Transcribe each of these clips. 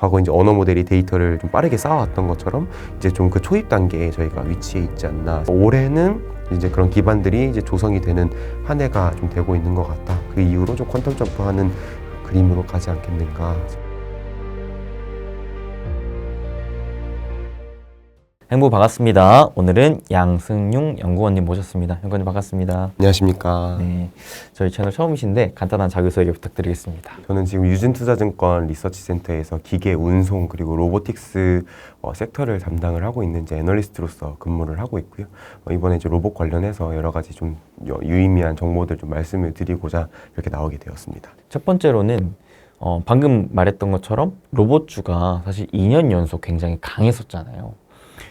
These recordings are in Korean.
과거 이제 언어 모델이 데이터를 좀 빠르게 쌓아왔던 것처럼 이제 좀 그 초입 단계에 저희가 위치해 있지 않나. 올해는 이제 그런 기반들이 이제 조성이 되는 한 해가 좀 되고 있는 것 같다. 그 이후로 좀 퀀텀 점프하는 그림으로 가지 않겠는가. 행부 반갑습니다. 오늘은 양승용 연구원님 모셨습니다. 연구원님 반갑습니다. 안녕하십니까. 네, 저희 채널 처음이신데 간단한 자기소개 부탁드리겠습니다. 저는 지금 유진투자증권 리서치센터에서 기계 운송 그리고 로보틱스 섹터를 담당을 하고 있는 이제 애널리스트로서 근무를 하고 있고요. 이번에 이제 로봇 관련해서 여러 가지 좀 유의미한 정보들 좀 말씀을 드리고자 이렇게 나오게 되었습니다. 첫 번째로는 방금 말했던 것처럼 로봇주가 사실 2년 연속 굉장히 강했었잖아요.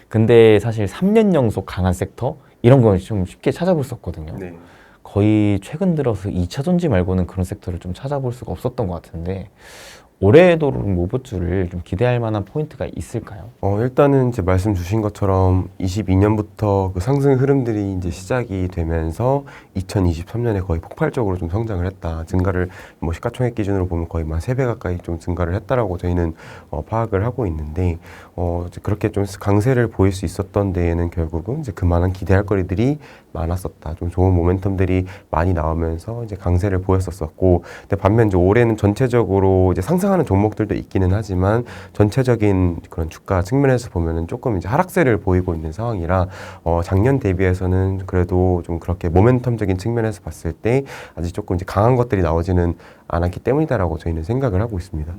근데 사실 3년 연속 강한 섹터 이런 건 좀 쉽게 찾아볼 수 없거든요. 네. 거의 최근 들어서 2차 전지 말고는 그런 섹터를 좀 찾아볼 수가 없었던 것 같은데 올해에도 로봇주를 좀 기대할 만한 포인트가 있을까요? 일단은 이제 말씀 주신 것처럼 22년부터 그 상승 흐름들이 이제 시작이 되면서 2023년에 거의 폭발적으로 좀 성장을 했다. 증가를 뭐 시가총액 기준으로 보면 거의 한 3배 가까이 좀 증가를 했다라고 저희는 파악을 하고 있는데 이제 그렇게 좀 강세를 보일 수 있었던 데에는 결국은 이제 그만한 기대할 거리들이 많았었다. 좀 좋은 모멘텀들이 많이 나오면서 이제 강세를 보였었고, 근데 반면 이제 올해는 전체적으로 이제 상승하는 종목들도 있기는 하지만 전체적인 그런 주가 측면에서 보면은 조금 이제 하락세를 보이고 있는 상황이라 작년 대비해서는 그래도 좀 그렇게 모멘텀적인 측면에서 봤을 때 아직 조금 이제 강한 것들이 나오지는 않았기 때문이다라고 저희는 생각을 하고 있습니다.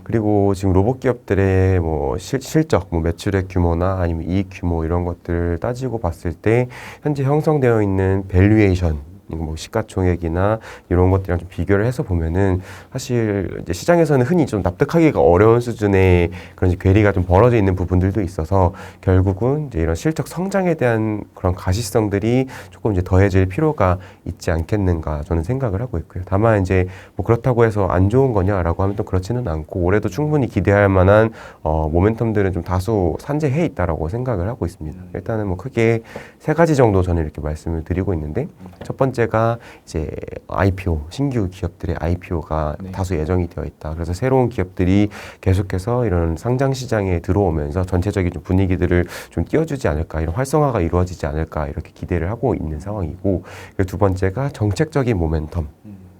그리고 지금 로봇 기업들의 뭐 실적, 뭐 매출액 규모나 아니면 이익 규모 이런 것들을 따지고 봤을 때 현재 형성되어 있는 밸류에이션, 뭐 시가총액이나 이런 것들이랑 좀 비교를 해서 보면은 사실 이제 시장에서는 흔히 좀 납득하기가 어려운 수준의 그런 이제 괴리가 좀 벌어져 있는 부분들도 있어서 결국은 이제 이런 실적 성장에 대한 그런 가시성들이 조금 이제 더해질 필요가 있지 않겠는가 저는 생각을 하고 있고요. 다만 이제 뭐 그렇다고 해서 안 좋은 거냐라고 하면 또 그렇지는 않고 올해도 충분히 기대할 만한 모멘텀들은 좀 다수 산재해 있다라고 생각을 하고 있습니다. 일단은 뭐 크게 세 가지 정도 저는 이렇게 말씀을 드리고 있는데 첫 번째가 이제 IPO, 신규 기업들의 IPO가 다수 예정이 되어 있다. 그래서 새로운 기업들이 계속해서 이런 상장 시장에 들어오면서 전체적인 좀 분위기들을 좀 띄워주지 않을까, 이런 활성화가 이루어지지 않을까 이렇게 기대를 하고 있는 상황이고, 두 번째가 정책적인 모멘텀.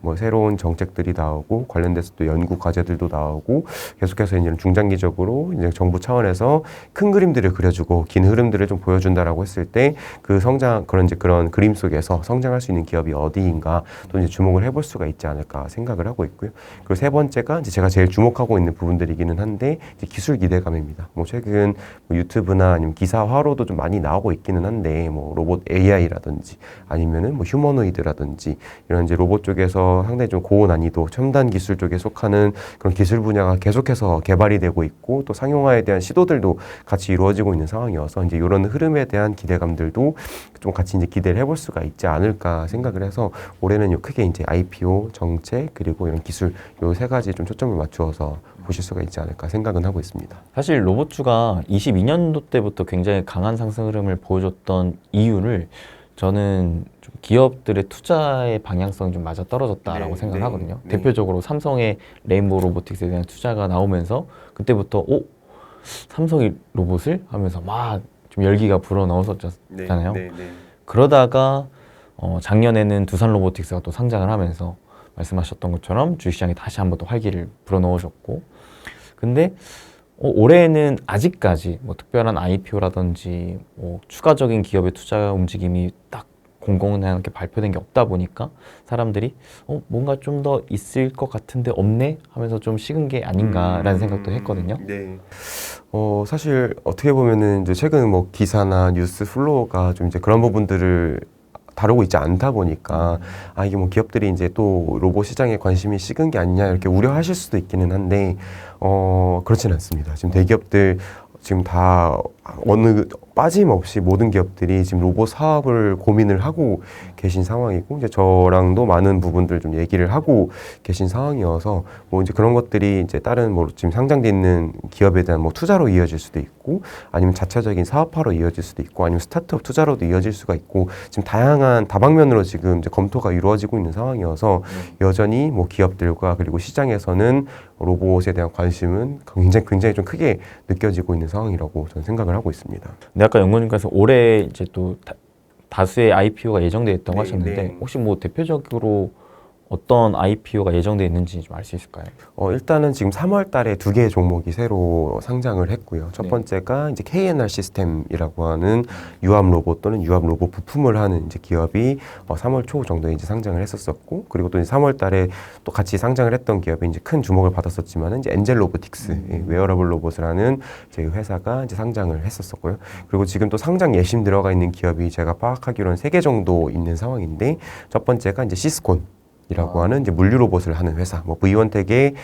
뭐 새로운 정책들이 나오고 관련돼서 또 연구 과제들도 나오고 계속해서 이제 중장기적으로 이제 정부 차원에서 큰 그림들을 그려주고 긴 흐름들을 좀 보여준다라고 했을 때 그 성장 그런 이제 그런 그림 속에서 성장할 수 있는 기업이 어디인가 또 이제 주목을 해볼 수가 있지 않을까 생각을 하고 있고요. 그리고 세 번째가 이제 제가 제일 주목하고 있는 부분들이기는 한데 이제 기술 기대감입니다. 뭐 최근 뭐 유튜브나 아니면 기사화로도 좀 많이 나오고 있기는 한데 뭐 로봇 AI라든지 아니면은 뭐 휴머노이드라든지 이런 이제 로봇 쪽에서 상당히 좀 고난이도 첨단 기술 쪽에 속하는 그런 기술 분야가 계속해서 개발이 되고 있고 또 상용화에 대한 시도들도 같이 이루어지고 있는 상황이어서 이제 이런 흐름에 대한 기대감들도 좀 같이 이제 기대를 해볼 수가 있지 않을까 생각을 해서 올해는 크게 이제 IPO, 정책 그리고 이런 기술 요 세 가지 좀 초점을 맞추어서 보실 수가 있지 않을까 생각은 하고 있습니다. 사실 로봇주가 22년도 때부터 굉장히 강한 상승 흐름을 보여줬던 이유를 저는 좀 기업들의 투자의 방향성이 좀 맞아 떨어졌다라고 생각을 하거든요. 대표적으로 삼성의 레인보우 로보틱스에 대한 투자가 나오면서 그때부터 삼성이 로봇을 하면서 막 좀 열기가 불어넣었었잖아요. 그러다가 작년에는 두산 로보틱스가 또 상장을 하면서 말씀하셨던 것처럼 주식시장에 다시 한번 또 활기를 불어넣으셨고, 근데 올해는 아직까지 뭐 특별한 IPO라든지 뭐 추가적인 기업의 투자 움직임이 딱 공공연하게 발표된 게 없다 보니까 사람들이 뭔가 좀 더 있을 것 같은데 없네 하면서 좀 식은 게 아닌가라는 생각도 했거든요. 네. 사실 어떻게 보면은 이제 최근 뭐 기사나 뉴스 플로우가 좀 이제 그런 부분들을 다루고 있지 않다 보니까 이게 뭐 기업들이 이제 또 로봇 시장에 관심이 식은 게 아니냐 이렇게 우려하실 수도 있기는 한데 그렇지는 않습니다. 지금 대기업들 지금 다 어느 빠짐없이 모든 기업들이 지금 로봇 사업을 고민을 하고 계신 상황이고 이제 저랑도 많은 부분들 좀 얘기를 하고 계신 상황이어서 뭐 이제 그런 것들이 이제 다른 뭐 지금 상장돼 있는 기업에 대한 뭐 투자로 이어질 수도 있고 아니면 자체적인 사업화로 이어질 수도 있고 아니면 스타트업 투자로도 이어질 수가 있고 지금 다양한 다방면으로 지금 이제 검토가 이루어지고 있는 상황이어서 여전히 뭐 기업들과 그리고 시장에서는 로봇에 대한 관심은 굉장히 좀 크게 느껴지고 있는 상황이라고 저는 생각을 하고 있습니다. 근데 아까 연구원님께서 올해 이제 또 다수의 IPO가 예정돼 있다고 네, 하셨는데 네. 혹시 뭐 대표적으로 어떤 IPO가 예정돼 있는지 좀 알 수 있을까요? 일단은 지금 3월 달에 2개의 종목이 새로 상장을 했고요. 첫 네. 번째가 이제 KNR 시스템이라고 하는 유압 로봇 또는 유압 로봇 부품을 하는 이제 기업이 3월 초 정도에 이제 상장을 했었었고, 그리고 또 이제 3월 달에 또 같이 상장을 했던 기업이 이제 큰 주목을 받았었지만은 이제 엔젤 로보틱스, 웨어러블 로봇을 하는 이제 회사가 이제 상장을 했었었고요. 그리고 지금 또 상장 예심 들어가 있는 기업이 제가 파악하기로는 3개 정도 있는 상황인데, 첫 번째가 이제 시스콘 이라고 하는 이제 물류 로봇을 하는 회사, 뭐 V1텍의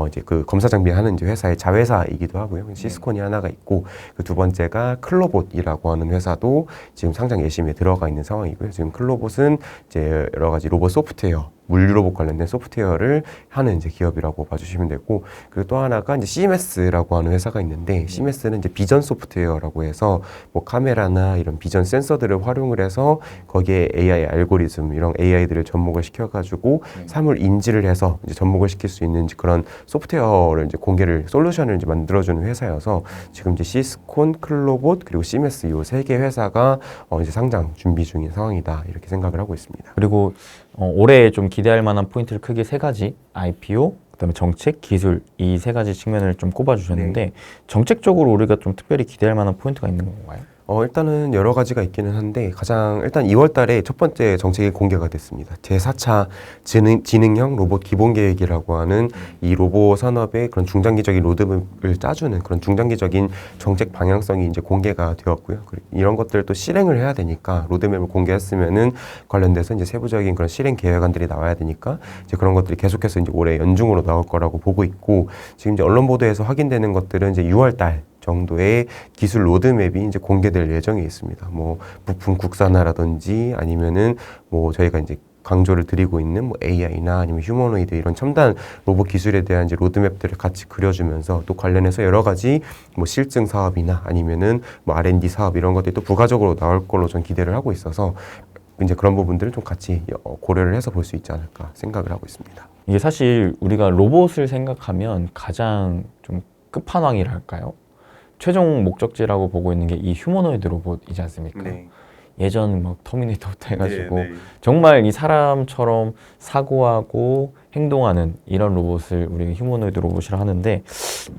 이제 그 검사 장비 하는 이제 회사의 자회사이기도 하고요. 시스콘이 하나가 있고, 그 두 번째가 클로봇이라고 하는 회사도 지금 상장 예심에 들어가 있는 상황이고요. 지금 클로봇은 이제 여러 가지 로봇 소프트웨어, 물류 로봇 관련된 소프트웨어를 하는 이제 기업이라고 봐주시면 되고, 그리고 또 하나가 이제 CMS라고 하는 회사가 있는데, CMS는 이제 비전 소프트웨어라고 해서 뭐 카메라나 이런 비전 센서들을 활용을 해서 거기에 AI 알고리즘 이런 AI들을 접목을 시켜가지고 사물 인지를 해서 이제 접목을 시킬 수 있는 이제 그런 소프트웨어를 이제 공개를 솔루션을 이제 만들어주는 회사여서 지금 이제 시스콘, 클로봇 그리고 CMS 요 3개 회사가 이제 상장 준비 중인 상황이다 이렇게 생각을 하고 있습니다. 그리고 올해 좀 기대할 만한 포인트를 크게 3가지 IPO, 그다음에 정책, 기술 이 3가지 측면을 좀 꼽아주셨는데 정책적으로 우리가 좀 특별히 기대할 만한 포인트가 있는 건가요? 일단은 여러 가지가 있기는 한데 가장 일단 2월 달에 첫 번째 정책이 공개가 됐습니다. 제4차 지능형 로봇 기본계획이라고 하는 이 로봇 산업의 그런 중장기적인 로드맵을 짜주는 그런 중장기적인 정책 방향성이 이제 공개가 되었고요. 이런 것들을 또 실행을 해야 되니까 로드맵을 공개했으면은 관련돼서 이제 세부적인 그런 실행 계획안들이 나와야 되니까 이제 그런 것들이 계속해서 이제 올해 연중으로 나올 거라고 보고 있고, 지금 이제 언론 보도에서 확인되는 것들은 이제 6월 달 정도의 기술 로드맵이 이제 공개될 예정에 있습니다. 뭐 부품 국산화라든지 아니면은 뭐 저희가 이제 강조를 드리고 있는 뭐 AI나 아니면 휴머노이드 이런 첨단 로봇 기술에 대한 이제 로드맵들을 같이 그려주면서 또 관련해서 여러 가지 뭐 실증 사업이나 아니면은 뭐 R&D 사업 이런 것들이 또 부가적으로 나올 걸로 전 기대를 하고 있어서 이제 그런 부분들을 좀 같이 고려를 해서 볼 수 있지 않을까 생각을 하고 있습니다. 이게 사실 우리가 로봇을 생각하면 가장 좀 끝판왕이랄까요? 최종 목적지라고 보고 있는 게 이 휴머노이드 로봇이지 않습니까? 네. 예전 막 터미네이터부터 해가지고 정말 이 사람처럼 사고하고 행동하는 이런 로봇을 우리가 휴머노이드 로봇이라 하는데,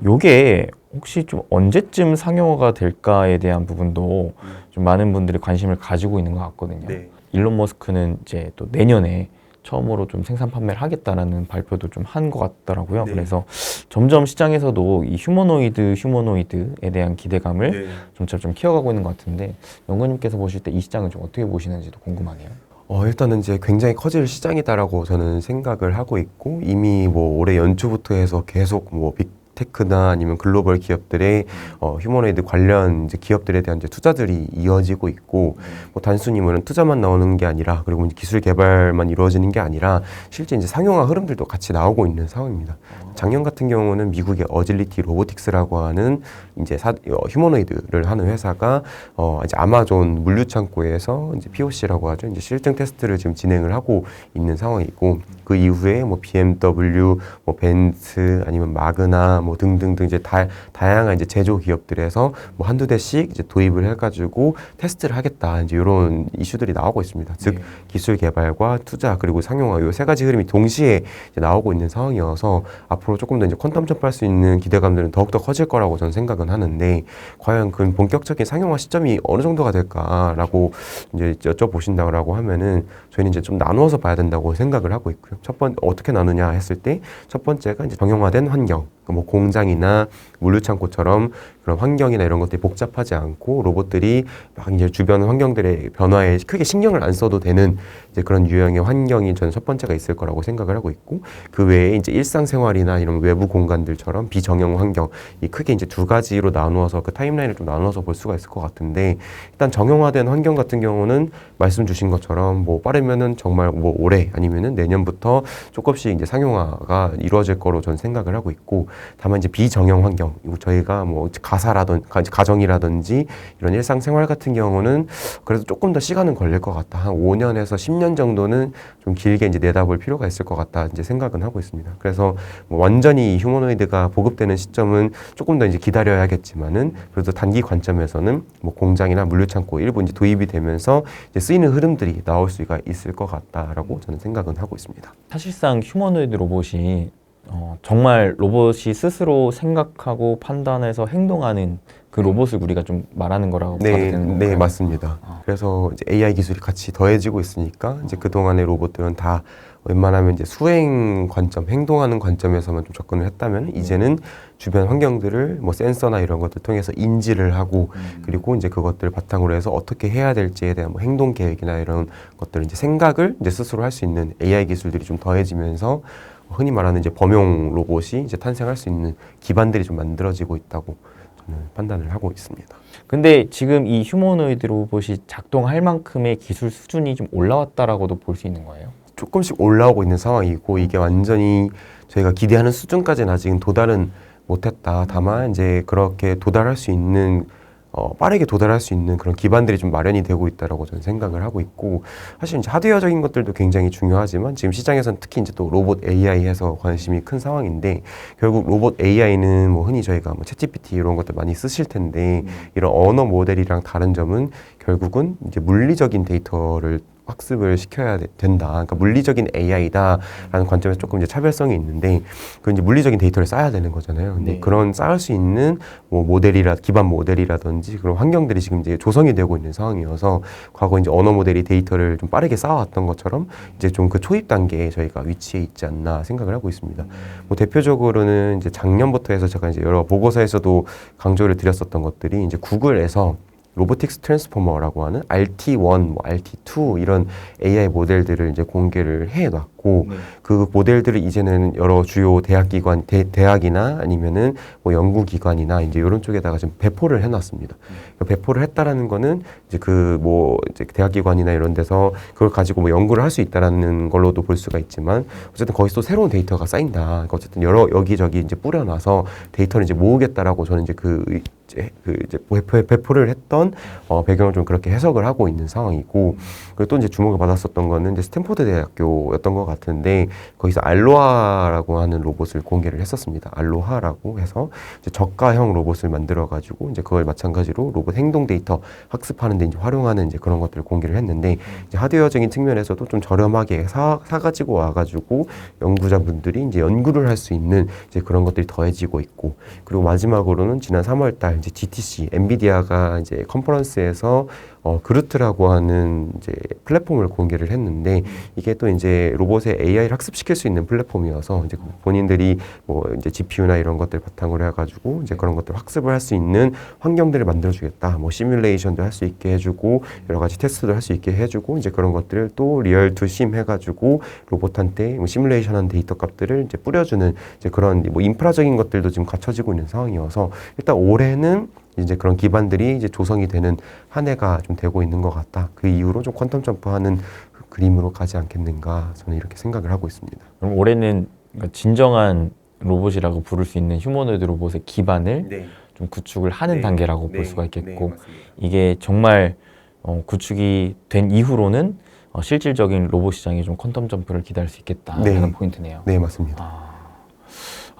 요게 혹시 좀 언제쯤 상용화가 될까에 대한 부분도 좀 많은 분들이 관심을 가지고 있는 것 같거든요. 네. 일론 머스크는 이제 또 내년에 처음으로 좀 생산 판매를 하겠다라는 발표도 좀 한 것 같더라고요. 네. 그래서 점점 시장에서도 이 휴머노이드에 대한 기대감을 점차 좀 키워가고 있는 것 같은데, 연구님께서 보실 때 이 시장을 좀 어떻게 보시는지도 궁금하네요. 일단은 이제 굉장히 커질 시장이다라고 저는 생각을 하고 있고, 이미 뭐 올해 연초부터 해서 계속 뭐 빅테크나 아니면 글로벌 기업들의 휴머노이드 관련 이제 기업들에 대한 이제 투자들이 이어지고 있고, 뭐 단순히 뭐 투자만 나오는 게 아니라 그리고 이제 기술 개발만 이루어지는 게 아니라 실제 이제 상용화 흐름들도 같이 나오고 있는 상황입니다. 작년 같은 경우는 미국의 어질리티 로보틱스라고 하는 이제 휴머노이드를 하는 회사가 이제 아마존 물류 창고에서 이제 POC라고 하죠. 이제 실증 테스트를 지금 진행을 하고 있는 상황이고, 그 이후에 뭐 BMW, 뭐 벤츠 아니면 마그나 뭐 등등등 이제 다양한 이제 제조 기업들에서 뭐 한두 대씩 이제 도입을 해가지고 테스트를 하겠다 이제 이런 이슈들이 나오고 있습니다. 즉 기술 개발과 투자 그리고 상용화 요 3가지 흐름이 동시에 이제 나오고 있는 상황이어서 앞으로 조금 더 이제 퀀텀 점프할 수 있는 기대감들은 더욱더 커질 거라고 저는 생각은 하는데, 과연 그 본격적인 상용화 시점이 어느 정도가 될까라고 이제 여쭤보신다고 하면은 저희는 이제 좀 나누어서 봐야 된다고 생각을 하고 있고요. 어떻게 나누냐 했을 때 첫 번째가 이제 정형화된 환경, 뭐 공장이나 물류창고처럼 그런 환경이나 이런 것들이 복잡하지 않고 로봇들이 막 이제 주변 환경들의 변화에 크게 신경을 안 써도 되는 이제 그런 유형의 환경이 저는 첫 번째가 있을 거라고 생각을 하고 있고, 그 외에 이제 일상생활이나 이런 외부 공간들처럼 비정형 환경, 이 크게 이제 두 가지로 나누어서 그 타임라인을 좀 나누어서 볼 수가 있을 것 같은데, 일단 정형화된 환경 같은 경우는 말씀 주신 것처럼 뭐 빠르면은 정말 뭐 올해 아니면은 내년부터 조금씩 이제 상용화가 이루어질 거로 저는 생각을 하고 있고, 다만 이제 비정형 환경, 저희가 뭐 가정이라든지 이런 일상생활 같은 경우는 그래도 조금 더 시간은 걸릴 것 같다. 한 5년에서 10년 정도는 좀 길게 이제 내다볼 필요가 있을 것 같다 이제 생각은 하고 있습니다. 그래서 뭐 완전히 휴머노이드가 보급되는 시점은 조금 더 이제 기다려야겠지만은, 그래도 단기 관점에서는 뭐 공장이나 물류창고 일부 이제 도입이 되면서 이제 쓰이는 흐름들이 나올 수가 있을 것 같다라고 저는 생각은 하고 있습니다. 사실상 휴머노이드 로봇이 정말 로봇이 스스로 생각하고 판단해서 행동하는 그 로봇을 우리가 좀 말하는 거라고 봐도 되는 건가요? 네, 맞습니다. 그래서 이제 AI 기술이 같이 더해지고 있으니까 이제 그동안의 로봇들은 다 웬만하면 이제 수행 관점, 행동하는 관점에서만 좀 접근을 했다면, 이제는 주변 환경들을 뭐 센서나 이런 것들 통해서 인지를 하고, 그리고 이제 그것들을 바탕으로 해서 어떻게 해야 될지에 대한 뭐 행동 계획이나 이런 것들을 이제 생각을 이제 스스로 할 수 있는 AI 기술들이 좀 더해지면서 흔히 말하는 이제 범용 로봇이 이제 탄생할 수 있는 기반들이 좀 만들어지고 있다고 저는 판단을 하고 있습니다. 근데 지금 이 휴머노이드 로봇이 작동할 만큼의 기술 수준이 좀 올라왔다라고도 볼 수 있는 거예요? 조금씩 올라오고 있는 상황이고, 이게 완전히 저희가 기대하는 수준까지는 아직은 도달은 못했다. 다만 이제 그렇게 도달할 수 있는 빠르게 도달할 수 있는 그런 기반들이 좀 마련이 되고 있다라고 저는 생각을 하고 있고, 사실 이제 하드웨어적인 것들도 굉장히 중요하지만 지금 시장에서는 특히 이제 또 로봇 AI에서 관심이 큰 상황인데, 결국 로봇 AI는 뭐 흔히 저희가 뭐 챗GPT 이런 것들 많이 쓰실 텐데, 이런 언어 모델이랑 다른 점은 결국은 이제 물리적인 데이터를 학습을 시켜야 된다. 그러니까 물리적인 AI다라는 관점에서 조금 이제 차별성이 있는데, 그 이제 물리적인 데이터를 쌓아야 되는 거잖아요. 근데 네. 그런 쌓을 수 있는 뭐 기반 모델이라든지 그런 환경들이 지금 이제 조성이 되고 있는 상황이어서, 과거 이제 언어 모델이 데이터를 좀 빠르게 쌓아왔던 것처럼 이제 좀 그 초입 단계에 저희가 위치해 있지 않나 생각을 하고 있습니다. 뭐 대표적으로는 이제 작년부터 해서 제가 이제 여러 보고서에서도 강조를 드렸었던 것들이, 이제 구글에서 로보틱스 트랜스포머라고 하는 RT1, 뭐 RT2 이런 AI 모델들을 이제 공개를 해놨고, 그 모델들을 이제는 여러 주요 대학기관, 대학이나 아니면은 뭐 연구기관이나 이제 이런 쪽에다가 좀 배포를 해놨습니다. 배포를 했다라는 거는 이제 그 뭐 이제 대학기관이나 이런 데서 그걸 가지고 뭐 연구를 할 수 있다라는 걸로도 볼 수가 있지만, 어쨌든 거기서 또 새로운 데이터가 쌓인다. 그러니까 어쨌든 여기저기 이제 뿌려놔서 데이터를 이제 모으겠다라고 저는 이제 이제 배포를 했던 배경을 좀 그렇게 해석을 하고 있는 상황이고, 그리고 또 이제 주목을 받았었던 거는 이제 스탠포드 대학교였던 것 같은데, 거기서 알로하라고 하는 로봇을 공개를 했었습니다. 알로하라고 해서 이제 저가형 로봇을 만들어가지고 이제 그걸 마찬가지로 로봇 행동 데이터 학습하는 데 이제 활용하는 이제 그런 것들을 공개를 했는데, 이제 하드웨어적인 측면에서도 좀 저렴하게 사가지고 와가지고 연구자분들이 이제 연구를 할 수 있는 이제 그런 것들이 더해지고 있고, 그리고 마지막으로는 지난 3월달 이제 GTC, 엔비디아가 이제 컨퍼런스에서 그루트라고 하는 이제 플랫폼을 공개를 했는데, 이게 또 이제 로봇의 AI를 학습시킬 수 있는 플랫폼이어서 이제 본인들이 뭐 이제 GPU나 이런 것들 바탕으로 해가지고 이제 그런 것들 학습을 할 수 있는 환경들을 만들어주겠다. 뭐 시뮬레이션도 할 수 있게 해주고 여러 가지 테스트도 할 수 있게 해주고, 이제 그런 것들을 또 리얼 투 심 해가지고 로봇한테 뭐 시뮬레이션한 데이터 값들을 이제 뿌려주는 이제 그런 뭐 인프라적인 것들도 지금 갖춰지고 있는 상황이어서, 일단 올해는 이제 그런 기반들이 이제 조성이 되는 한 해가 좀 되고 있는 것 같다. 그 이후로 좀 퀀텀 점프하는 그 그림으로 가지 않겠는가, 저는 이렇게 생각을 하고 있습니다. 그럼 올해는 그러니까 진정한 로봇이라고 부를 수 있는 휴머노이드 로봇의 기반을 좀 구축을 하는 단계라고 볼 수가 있겠고, 이게 정말 구축이 된 이후로는 실질적인 로봇 시장이 좀 퀀텀 점프를 기대할 수 있겠다는 포인트네요. 네, 맞습니다.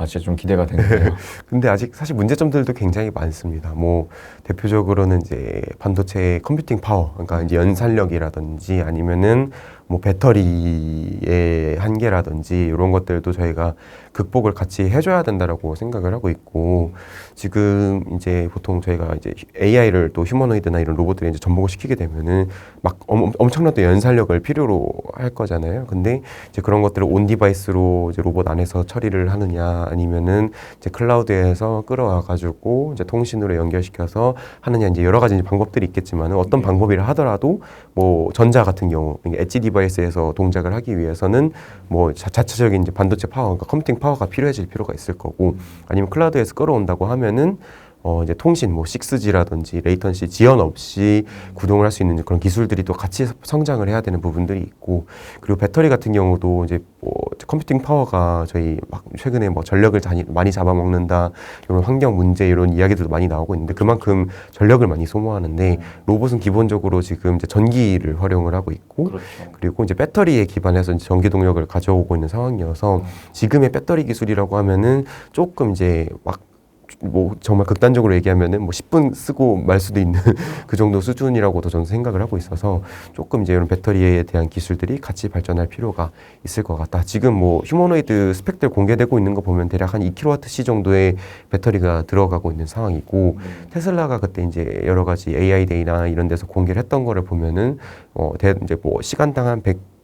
진짜 좀 기대가 되는데요. 근데 아직 사실 문제점들도 굉장히 많습니다. 뭐 대표적으로는 이제 반도체 컴퓨팅 파워, 그러니까 이제 연산력이라든지 아니면은 뭐 배터리의 한계라든지 이런 것들도 저희가 극복을 같이 해줘야 된다라고 생각을 하고 있고, 지금 이제 보통 저희가 이제 AI를 또 휴머노이드나 이런 로봇들이 이제 접목을 시키게 되면은 막 엄청난 또 연산력을 필요로 할 거잖아요. 근데 이제 그런 것들을 온 디바이스로 이제 로봇 안에서 처리를 하느냐, 아니면은 이제 클라우드에서 끌어와 가지고 이제 통신으로 연결시켜서 하느냐, 이제 여러 가지 이제 방법들이 있겠지만은 어떤 방법이라 하더라도 뭐 전자 같은 경우 엣지 디바이스에서 동작을 하기 위해서는 뭐 자체적인 이제 반도체 파워, 그러니까 컴퓨팅 파워가 필요해질 필요가 있을 거고, 아니면 클라우드에서 끌어온다고 하면은 이제 통신, 뭐 6G라든지 레이턴시 지연 없이 구동을 할 수 있는 그런 기술들이 또 같이 성장을 해야 되는 부분들이 있고, 그리고 배터리 같은 경우도 이제 뭐 컴퓨팅 파워가 저희 막 최근에 뭐 전력을 많이 잡아먹는다, 이런 환경 문제 이런 이야기들도 많이 나오고 있는데 그만큼 전력을 많이 소모하는데, 로봇은 기본적으로 지금 이제 전기를 활용을 하고 있고, 그리고 이제 배터리에 기반해서 이제 전기 동력을 가져오고 있는 상황이어서 지금의 배터리 기술이라고 하면은 조금 이제 막 뭐 정말 극단적으로 얘기하면은 뭐 10분 쓰고 말 수도 있는 그 정도 수준이라고도 저는 생각을 하고 있어서, 조금 이제 이런 배터리에 대한 기술들이 같이 발전할 필요가 있을 것 같다. 지금 뭐 휴머노이드 스펙들 공개되고 있는 거 보면 대략 한 2kWh 정도의 배터리가 들어가고 있는 상황이고, 테슬라가 그때 이제 여러 가지 AI 데이나 이런 데서 공개를 했던 거를 보면은 이제 뭐 시간당 한 100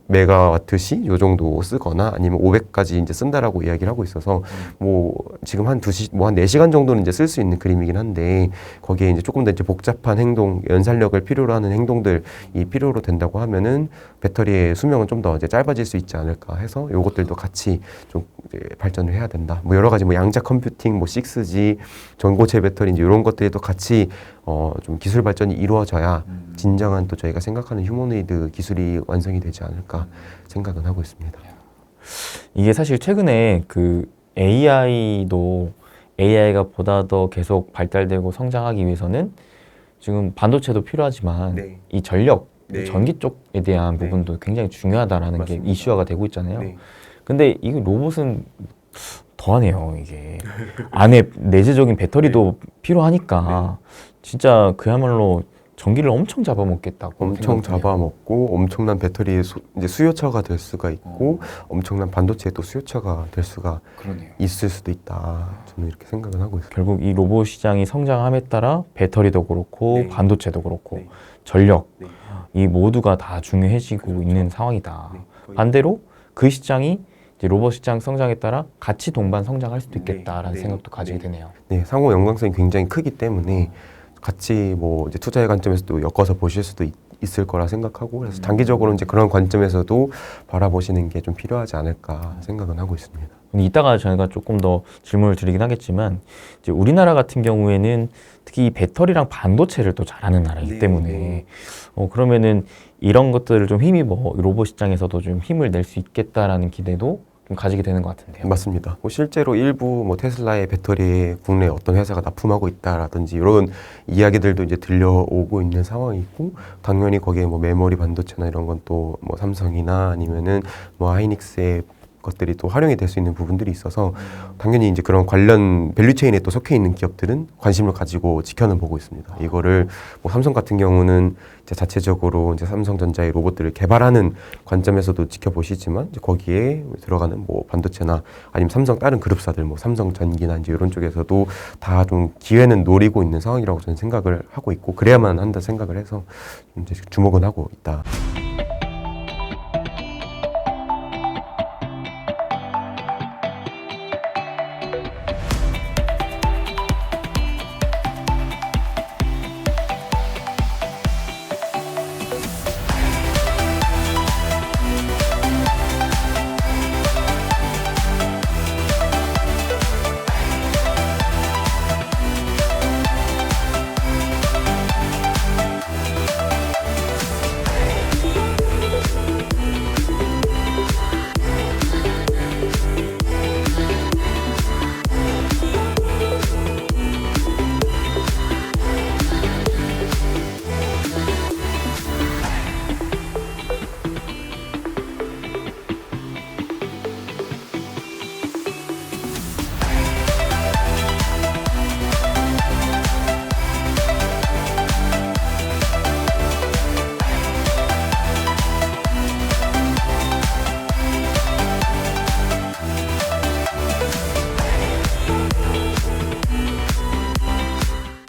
메가와트시 요 정도 쓰거나 아니면 500까지 이제 쓴다라고 이야기를 하고 있어서, 뭐 지금 한 2시 뭐 한 4시간 정도는 이제 쓸 수 있는 그림이긴 한데, 거기에 이제 조금 더 이제 복잡한 행동, 연산력을 필요로 하는 행동들이 필요로 된다고 하면은 배터리의 수명은 좀 더 이제 짧아질 수 있지 않을까 해서 요것들도 같이 좀 이제 발전을 해야 된다. 뭐 여러 가지 뭐 양자 컴퓨팅, 뭐 6G, 전고체 배터리 이제 이런 것들이 또 같이 좀 기술 발전이 이루어져야 진정한 또 저희가 생각하는 휴머노이드 기술이 완성이 되지 않을까 생각은 하고 있습니다. 이게 사실 최근에 그 AI가 보다 더 계속 발달되고 성장하기 위해서는 지금 반도체도 필요하지만 네. 이 전력, 네. 전기 쪽에 대한 네. 부분도 굉장히 중요하다라는 맞습니다. 게 이슈화가 되고 있잖아요. 네. 근데 이 로봇은 더하네요. 이게 안에 내재적인 배터리도 필요하니까 진짜 그야말로 전기를 엄청 잡아먹겠다고 엄청 생각해요. 잡아먹고 엄청난 배터리의 이제 수요처가 될 수가 있고, 엄청난 반도체의 또 수요처가 될 수가 있을 수도 있다. 저는 이렇게 생각은 하고 있어요. 결국 이 로봇 시장이 성장함에 따라 배터리도 그렇고 네. 반도체도 그렇고 네. 전력 네. 이 모두가 다 중요해지고 그렇죠. 있는 상황이다. 네. 거의- 반대로 그 시장이 이제 로봇 시장 성장에 따라 같이 동반 성장할 수도 네. 있겠다라는 네. 생각도 가지게 네. 되네요. 네, 상호 연관성이 굉장히 크기 때문에 같이 뭐 이제 투자의 관점에서도 엮어서 보실 수도 있을 거라 생각하고, 그래서 장기적으로 이제 그런 관점에서도 바라보시는 게 좀 필요하지 않을까 생각은 하고 있습니다. 이따가 저희가 조금 더 질문을 드리긴 하겠지만, 이제 우리나라 같은 경우에는 특히 이 배터리랑 반도체를 또 잘하는 나라이기 네, 때문에 네. 그러면은 이런 것들을 좀 힘입어 로봇 시장에서도 좀 힘을 낼 수 있겠다라는 기대도 좀 가지게 되는 것 같은데요. 맞습니다. 뭐 실제로 일부 뭐 테슬라의 배터리에 국내 어떤 회사가 납품하고 있다라든지 이런 이야기들도 이제 들려오고 있는 상황이고, 당연히 거기에 뭐 메모리 반도체나 이런 건 또 뭐 삼성이나 아니면은 뭐 하이닉스의 것들이 또 활용이 될 수 있는 부분들이 있어서, 당연히 이제 그런 관련 밸류체인에 또 속해 있는 기업들은 관심을 가지고 지켜는 보고 있습니다. 이거를 뭐 삼성 같은 경우는 이제 자체적으로 이제 삼성전자의 로봇들을 개발하는 관점에서도 지켜보시지만, 이제 거기에 들어가는 뭐 반도체나 아니면 삼성 다른 그룹사들 뭐 삼성전기나 이제 이런 쪽에서도 다 좀 기회는 노리고 있는 상황이라고 저는 생각을 하고 있고, 그래야만 한다 생각을 해서 이제 주목은 하고 있다.